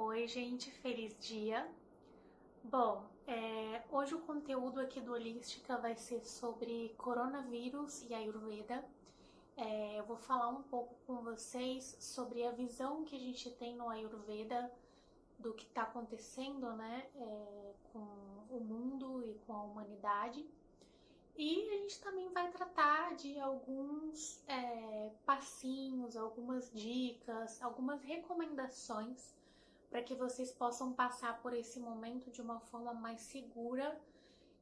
Oi, gente, feliz dia. Bom, hoje o conteúdo aqui do Holística vai ser sobre coronavírus e Ayurveda. Eu vou falar um pouco com vocês sobre a visão que a gente tem no Ayurveda do que está acontecendo, né, com o mundo e com a humanidade. E a gente também vai tratar de alguns passinhos, algumas dicas, algumas recomendações para que vocês possam passar por esse momento de uma forma mais segura,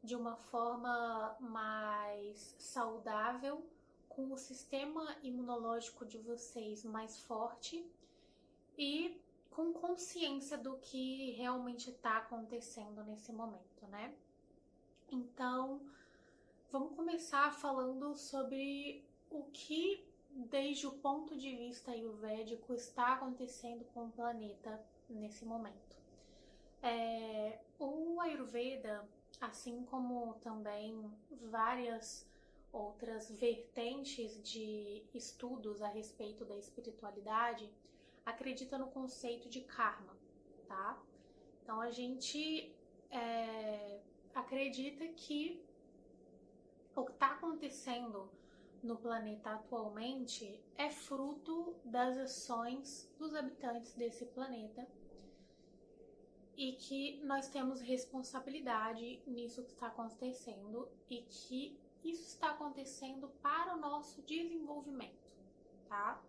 de uma forma mais saudável, com o sistema imunológico de vocês mais forte e com consciência do que realmente está acontecendo nesse momento, né? Então, vamos começar falando sobre o que, desde o ponto de vista ayurvédico, está acontecendo com o planeta nesse momento. O Ayurveda, assim como também várias outras vertentes de estudos a respeito da espiritualidade, acredita no conceito de karma, tá? Então a gente acredita que o que está acontecendo no planeta atualmente é fruto das ações dos habitantes desse planeta e que nós temos responsabilidade nisso que está acontecendo e que isso está acontecendo para o nosso desenvolvimento, tá?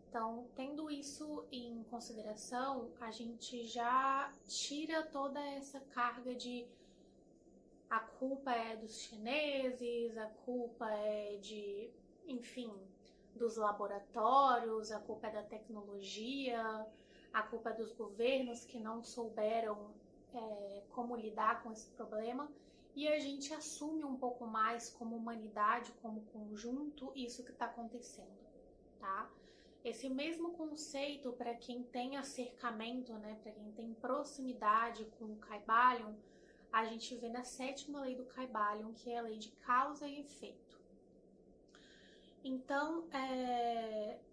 Então, tendo isso em consideração, a gente já tira toda essa carga de a culpa é dos chineses, a culpa é de, enfim, dos laboratórios, a culpa é da tecnologia, a culpa é dos governos que não souberam como lidar com esse problema, e a gente assume um pouco mais como humanidade, como conjunto, isso que está acontecendo, tá? Esse mesmo conceito para quem tem acercamento, né, para quem tem proximidade com o Kybalion, a gente vê na sétima lei do Kybalion, que é a lei de causa e efeito. Então,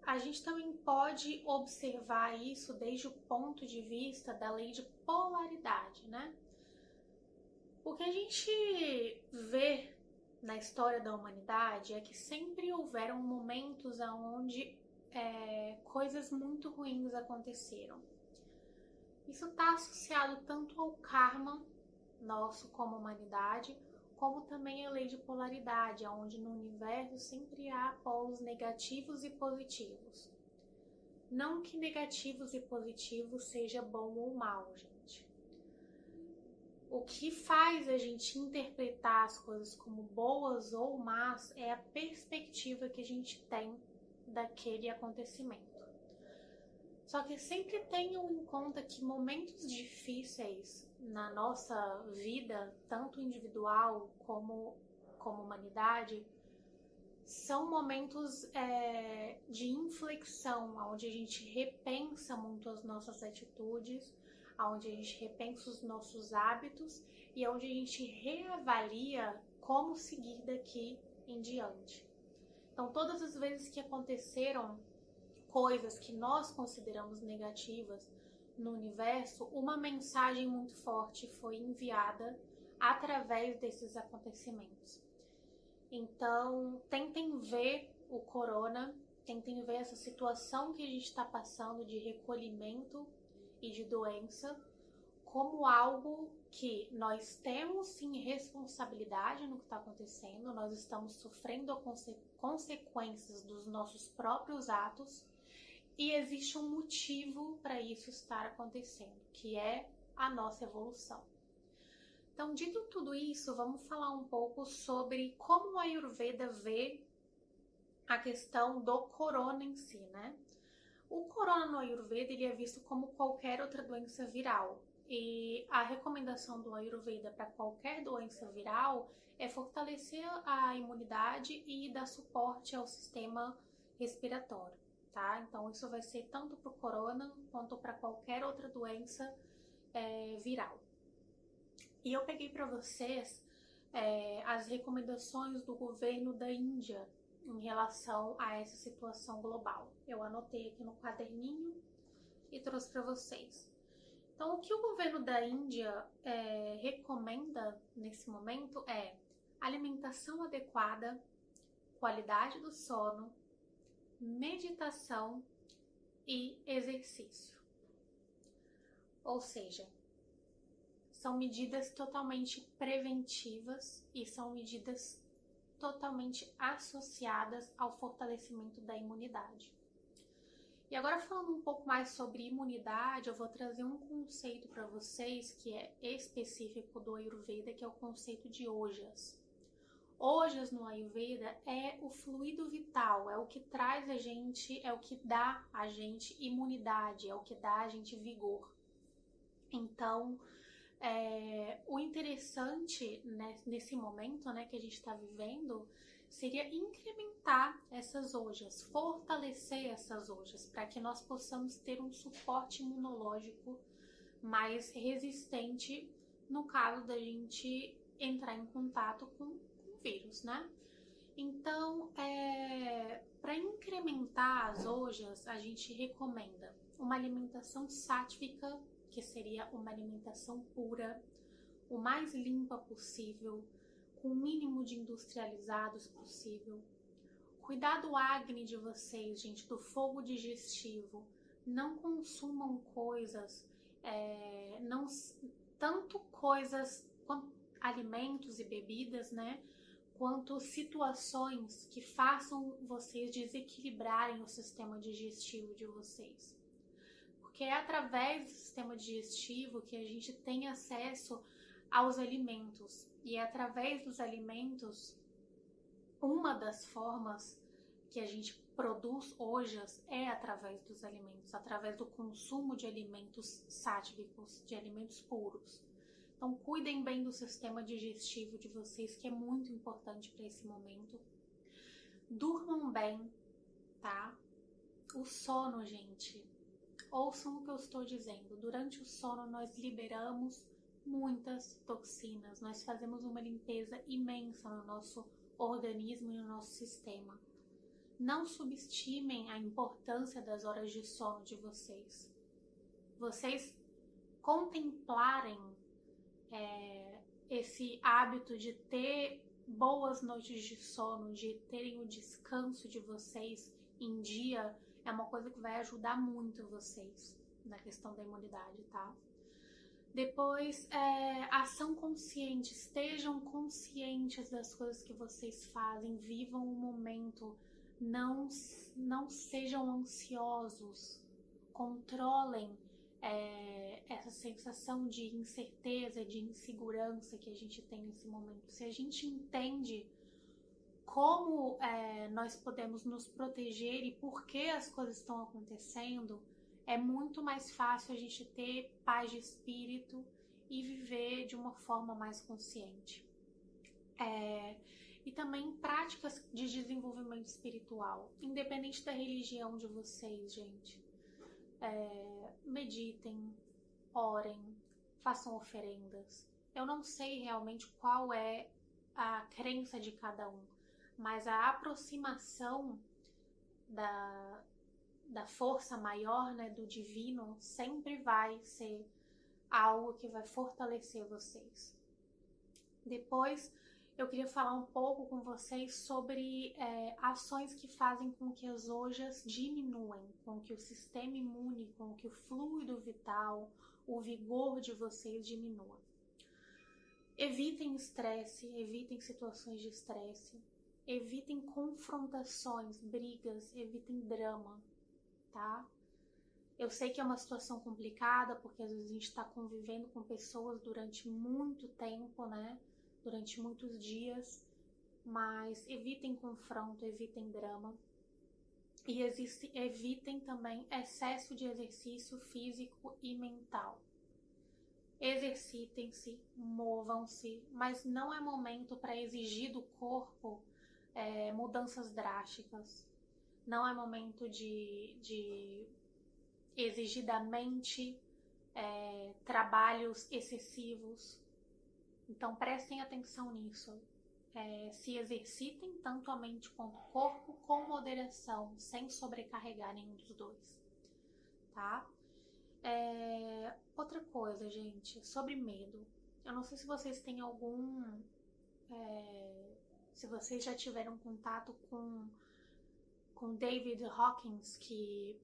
a gente também pode observar isso desde o ponto de vista da lei de polaridade, né? O que a gente vê na história da humanidade é que sempre houveram momentos onde coisas muito ruins aconteceram. Isso está associado tanto ao karma nosso como humanidade, como também a lei de polaridade, onde no universo sempre há polos negativos e positivos. Não que negativos e positivos seja bom ou mal, gente. O que faz a gente interpretar as coisas como boas ou más é a perspectiva que a gente tem daquele acontecimento. Só que sempre tenham em conta que momentos difíceis na nossa vida, tanto individual como humanidade, são momentos de inflexão, onde a gente repensa muito as nossas atitudes, onde a gente repensa os nossos hábitos e onde a gente reavalia como seguir daqui em diante. Então, todas as vezes que aconteceram coisas que nós consideramos negativas no universo, uma mensagem muito forte foi enviada através desses acontecimentos. Então, tentem ver o corona, tentem ver essa situação que a gente está passando de recolhimento e de doença como algo que nós temos sim responsabilidade no que está acontecendo, nós estamos sofrendo consequências dos nossos próprios atos e existe um motivo para isso estar acontecendo, que é a nossa evolução. Então, dito tudo isso, vamos falar um pouco sobre como a Ayurveda vê a questão do corona em si, né? O corona no Ayurveda ele é visto como qualquer outra doença viral. E a recomendação do Ayurveda para qualquer doença viral é fortalecer a imunidade e dar suporte ao sistema respiratório, tá? Então, isso vai ser tanto para o corona quanto para qualquer outra doença viral. E eu peguei para vocês as recomendações do governo da Índia em relação a essa situação global. Eu anotei aqui no caderninho e trouxe para vocês. Então, o que o governo da Índia recomenda nesse momento é alimentação adequada, qualidade do sono, meditação e exercício. Ou seja, são medidas totalmente preventivas e são medidas totalmente associadas ao fortalecimento da imunidade. E agora, falando um pouco mais sobre imunidade, eu vou trazer um conceito para vocês que é específico do Ayurveda, que é o conceito de Ojas. Ojas no Ayurveda é o fluido vital, é o que traz a gente, é o que dá a gente imunidade, é o que dá a gente vigor. Então, o interessante, né, nesse momento, né, que a gente está vivendo seria incrementar essas ojas, fortalecer essas ojas, para que nós possamos ter um suporte imunológico mais resistente no caso da gente entrar em contato com o vírus, né? Então, para incrementar as ojas, a gente recomenda uma alimentação sáttvica, que seria uma alimentação pura, o mais limpa possível, com o mínimo de industrializados possível. Cuidar do acne de vocês, gente, do fogo digestivo. Não consumam coisas, não tanto coisas quanto alimentos e bebidas, né? Quanto situações que façam vocês desequilibrarem o sistema digestivo de vocês. Porque é através do sistema digestivo que a gente tem acesso aos alimentos. E é através dos alimentos, uma das formas que a gente produz ojas é através dos alimentos, através do consumo de alimentos sáttvicos, de alimentos puros. Então, cuidem bem do sistema digestivo de vocês, que é muito importante para esse momento. Durmam bem, tá? O sono, gente. Ouçam o que eu estou dizendo. Durante o sono, nós liberamos muitas toxinas. Nós fazemos uma limpeza imensa no nosso organismo e no nosso sistema. Não subestimem a importância das horas de sono de vocês. Vocês contemplarem esse hábito de ter boas noites de sono, de terem o descanso de vocês em dia, é uma coisa que vai ajudar muito vocês na questão da imunidade, tá? Depois, ação consciente. Estejam conscientes das coisas que vocês fazem, vivam o momento, não sejam ansiosos, controlem essa sensação de incerteza, de insegurança que a gente tem nesse momento. Se a gente entende como nós podemos nos proteger e por que as coisas estão acontecendo, é muito mais fácil a gente ter paz de espírito e viver de uma forma mais consciente. E também práticas de desenvolvimento espiritual, independente da religião de vocês, gente. Meditem, orem, façam oferendas. Eu não sei realmente qual é a crença de cada um, mas a aproximação da força maior, né, do divino, sempre vai ser algo que vai fortalecer vocês. Depois, eu queria falar um pouco com vocês sobre ações que fazem com que as ojas diminuem, com que o sistema imune, com que o fluido vital, o vigor de vocês diminua. Evitem estresse, evitem situações de estresse, evitem confrontações, brigas, evitem drama, tá? Eu sei que é uma situação complicada, porque às vezes a gente está convivendo com pessoas durante muito tempo, né? Durante muitos dias, mas evitem confronto, evitem drama. E evitem também excesso de exercício físico e mental. Exercitem-se, movam-se, mas não é momento para exigir do corpo mudanças drásticas. Não é momento de exigir da mente trabalhos excessivos. Então prestem atenção nisso. Se exercitem tanto a mente quanto o corpo com moderação, sem sobrecarregar nenhum dos dois, tá? Outra coisa, gente, sobre medo. Eu não sei se vocês têm algum... se vocês já tiveram contato com David Hawkins, que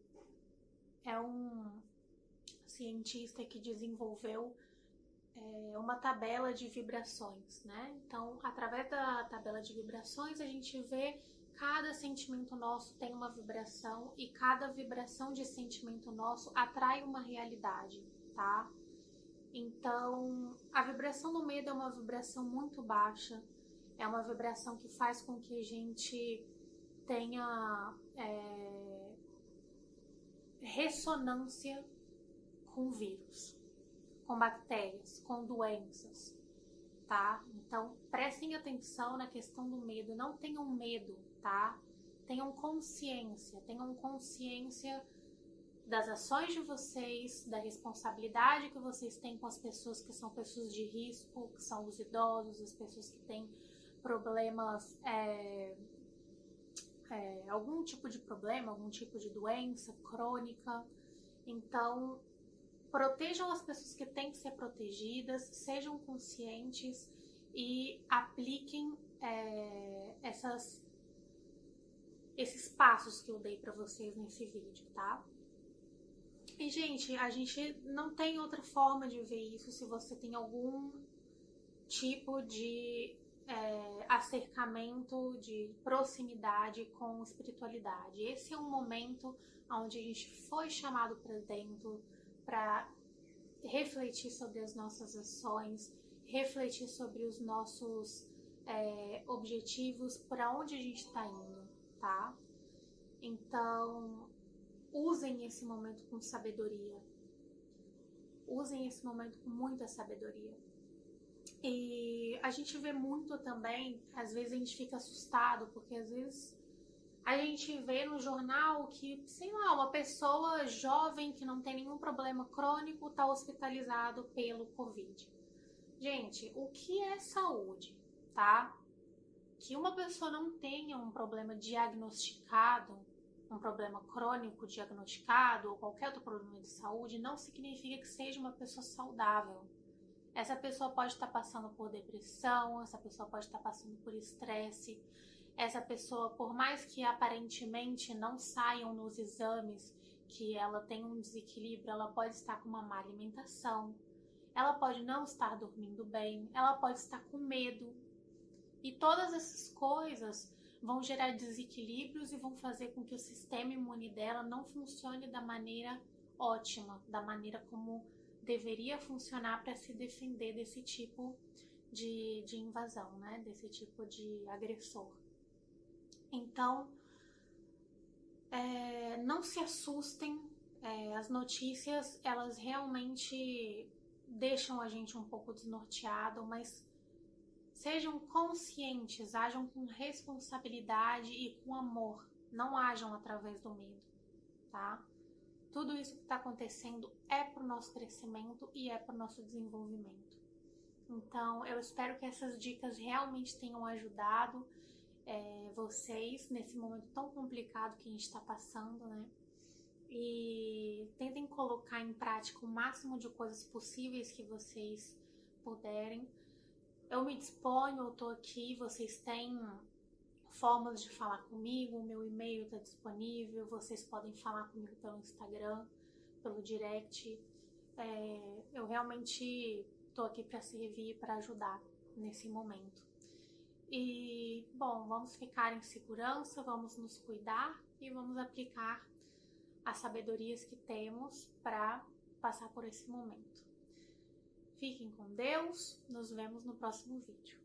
é um cientista que desenvolveu uma tabela de vibrações, né? Então, através da tabela de vibrações, a gente vê cada sentimento nosso tem uma vibração e cada vibração de sentimento nosso atrai uma realidade, tá? Então, a vibração do medo é uma vibração muito baixa, é uma vibração que faz com que a gente tenha ressonância com vírus, com bactérias, com doenças, tá? Então, prestem atenção na questão do medo, não tenham medo, tá? Tenham consciência das ações de vocês, da responsabilidade que vocês têm com as pessoas que são pessoas de risco, que são os idosos, as pessoas que têm problemas, algum tipo de problema, algum tipo de doença crônica. Então, protejam as pessoas que têm que ser protegidas, sejam conscientes e apliquem esses passos que eu dei para vocês nesse vídeo, tá? E, gente, a gente não tem outra forma de ver isso se você tem algum tipo de acercamento, de proximidade com espiritualidade. Esse é um momento onde a gente foi chamado para dentro para refletir sobre as nossas ações, refletir sobre os nossos objetivos, para onde a gente está indo, tá? Então, usem esse momento com sabedoria. Usem esse momento com muita sabedoria. E a gente vê muito também, às vezes a gente fica assustado, porque às vezes a gente vê no jornal que, sei lá, uma pessoa jovem que não tem nenhum problema crônico está hospitalizado pelo Covid. Gente, o que é saúde, tá? Que uma pessoa não tenha um problema diagnosticado, um problema crônico diagnosticado ou qualquer outro problema de saúde, não significa que seja uma pessoa saudável. Essa pessoa pode estar passando por depressão, essa pessoa pode estar passando por estresse, essa pessoa, por mais que aparentemente não saiam nos exames que ela tem um desequilíbrio, ela pode estar com uma má alimentação, ela pode não estar dormindo bem, ela pode estar com medo. E todas essas coisas vão gerar desequilíbrios e vão fazer com que o sistema imune dela não funcione da maneira ótima, da maneira como deveria funcionar para se defender desse tipo de invasão, né? Desse tipo de agressor. Então, não se assustem, as notícias, elas realmente deixam a gente um pouco desnorteado, mas sejam conscientes, ajam com responsabilidade e com amor, não ajam através do medo, tá? Tudo isso que está acontecendo é para o nosso crescimento e é para o nosso desenvolvimento. Então, eu espero que essas dicas realmente tenham ajudado vocês nesse momento tão complicado que a gente está passando, né? E tentem colocar em prática o máximo de coisas possíveis que vocês puderem. Eu me disponho, eu tô aqui, vocês têm formas de falar comigo, o meu e-mail está disponível, vocês podem falar comigo pelo Instagram, pelo direct. Eu realmente tô aqui para servir, para ajudar nesse momento. E, bom, vamos ficar em segurança, vamos nos cuidar e vamos aplicar as sabedorias que temos para passar por esse momento. Fiquem com Deus, nos vemos no próximo vídeo.